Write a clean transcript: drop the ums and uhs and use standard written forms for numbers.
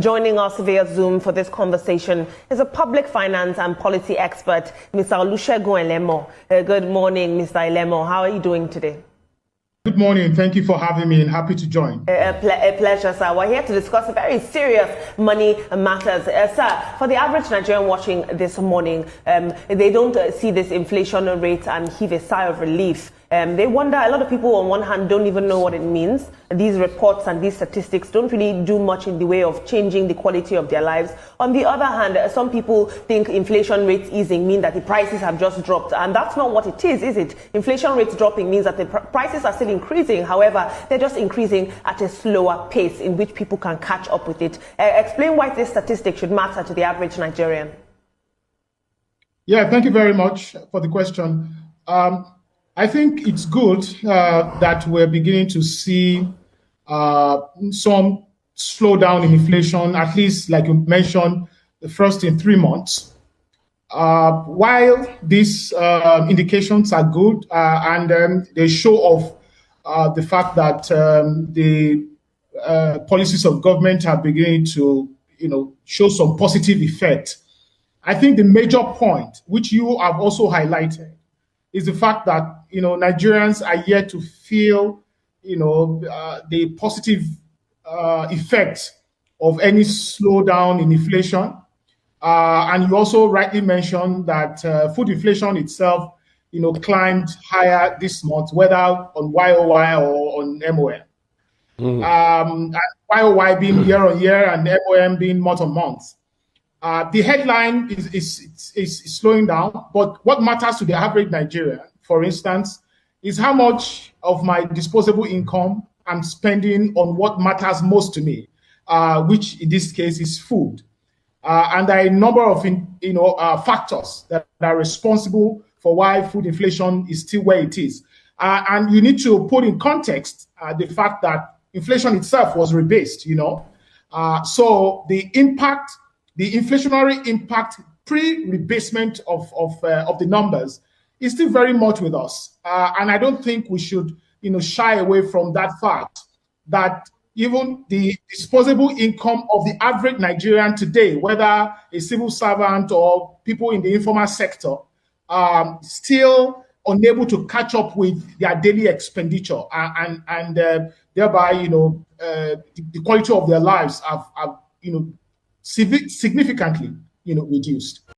Joining us via Zoom for this conversation is a public finance and policy expert, Mr. Olusegun Elemo. Good morning, Mr. Elemo. How are you doing today? Good morning. Thank you for having me and happy to join. A pleasure, sir. We're here to discuss very serious money matters. Sir, for the average Nigerian watching this morning, they don't see this inflation rate and heave a sigh of relief. They wonder, a lot of people on one hand don't even know what it means. These reports and these statistics don't really do much in the way of changing the quality of their lives. On the other hand, some people think inflation rates easing mean that the prices have just dropped. And that's not what it is it? Inflation rates dropping means that the prices are still increasing. However, they're just increasing at a slower pace in which people can catch up with it. Explain why this statistic should matter to the average Nigerian. Yeah, thank you very much for the question. I think it's good that we're beginning to see some slowdown in inflation, at least like you mentioned, the first in 3 months. While these indications are good and they show off the fact that the policies of government are beginning to, show some positive effect, I think the major point, which you have also highlighted, is the fact that Nigerians are yet to feel the positive effect of any slowdown in inflation. And you also rightly mentioned that food inflation itself climbed higher this month, whether on YOY or on MOM. And YOY being year on year and MOM being month on month. The headline is slowing down, but what matters to the average Nigerian, for instance, is how much of my disposable income I'm spending on what matters most to me, which in this case is food. And there are a number of factors that are responsible for why food inflation is still where it is. And you need to put in context the fact that inflation itself was rebased, so the inflationary impact pre-rebasement of the numbers is still very much with us. And I don't think we should shy away from that fact that even the disposable income of the average Nigerian today, whether a civil servant or people in the informal sector, still unable to catch up with their daily expenditure and thereby the quality of their lives have significantly reduced.